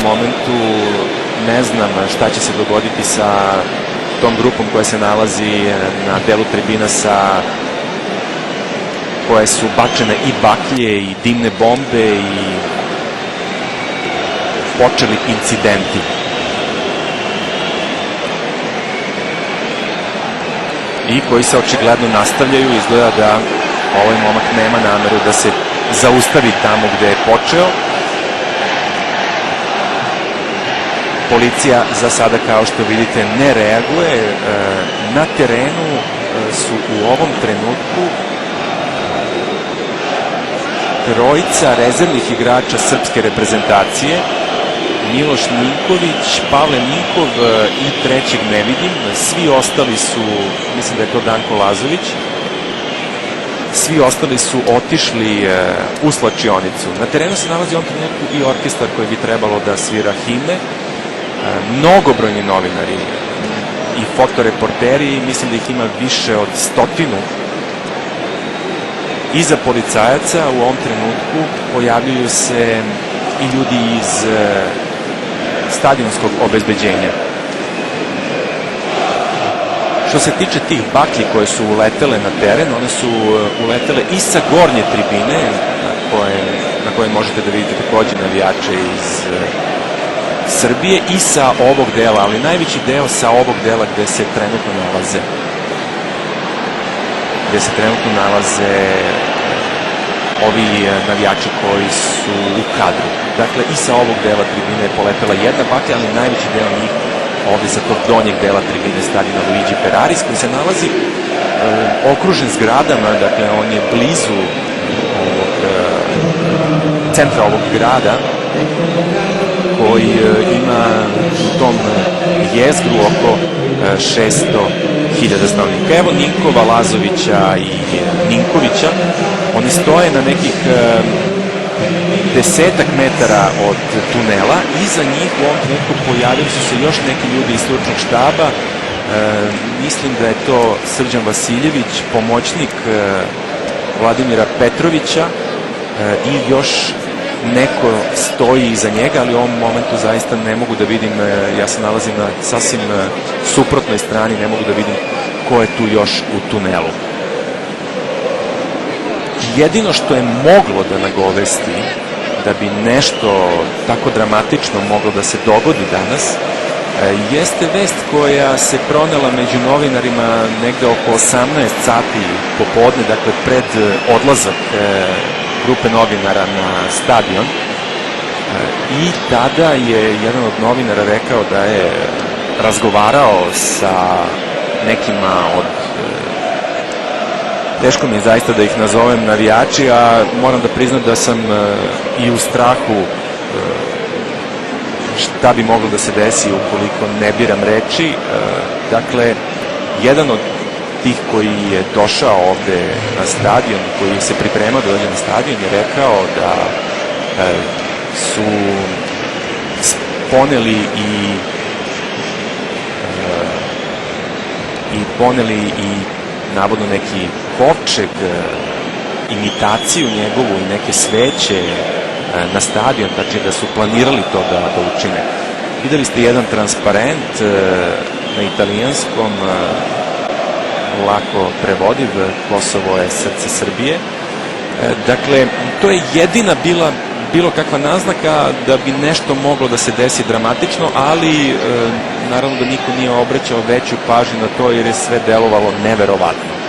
momentu ne znam šta će se dogoditi sa tom grupom koja se nalazi na delu tribina koje su bačene i baklje i dimne bombe i počeli incidenti. I koji se očigledno nastavljaju. Izgleda da ovaj momak nema nameru da se zaustavi tamo gde je počeo. Policija za sada, kao što vidite, ne reaguje. Na terenu su u ovom trenutku trojica rezervnih igrača srpske reprezentacije. Miloš Ninković, Pavle Ninkov i trećeg ne vidim. Svi ostali su, mislim da je to Danko Lazović, svi ostali su otišli u slačionicu. Na terenu se nalazi on trenutku i orkestar koji bi trebalo da svira himne. Mnogobrojni novinari i fotoreporteri, mislim da ih ima više od 100. Iza policajaca u ovom trenutku pojavljuju se i ljudi iz stadionskog obezbeđenja. Što se tiče tih baklji koje su uletele na teren, one su uletele i sa gornje tribine, na kojoj možete da vidite takođe navijače iz Srbije, i sa ovog dela, ali najveći deo sa ovog dela gde se trenutno nalaze ovi navijači koji su u kadru. Dakle, i sa ovog dela tribine je poletela jedna baklja, ali najveći deo njih ovde sa tog donjeg dela tribine stadiona Luigi Ferraris, koji se nalazi okružen zgradama. Dakle, on je blizu centra ovog grada, koji ima u tom jezgru oko 600.000 stanovnika. Evo Ninkova, Lazovića i Ninkovića. Oni stoje na nekih 10 metara od tunela. Iza njih u ovom trenutku pojavili su se još neki ljudi iz stručnog štaba. Mislim da je to Srđan Vasiljević, pomoćnik Vladimira Petrovića, i još neko stoji iza njega, ali u ovom momentu zaista ne mogu da vidim. Ja se nalazim na sasvim suprotnoj strani, ne mogu da vidim ko je tu još u tunelu. Jedino što je moglo da nagovesti da bi nešto tako dramatično moglo da se dogodi danas jeste vest koja se pronela među novinarima negde oko 18 sati popodne, dakle pred odlazak grupe novinara na stadion, i tada je jedan od novinara rekao da je razgovarao sa nekima od, teško mi je zaista da ih nazovem navijači, a moram da priznam da sam i u strahu šta bi moglo da se desi ukoliko ne biram reči. Dakle, jedan od tih koji je došao ovde na stadion, koji se pripremao da dođe na stadion, je rekao da su poneli i navodno neki kovčeg, imitaciju njegovu i neke sveće na stadion, znači da su planirali to da učine. Videli ste jedan transparent na italijanskom, lako prevodiv, Kosovo je srce Srbije. Dakle, to je jedina bilo kakva naznaka da bi nešto moglo da se desi dramatično, ali naravno da niko nije obraćao veću pažnju na to jer je sve delovalo neverovatno.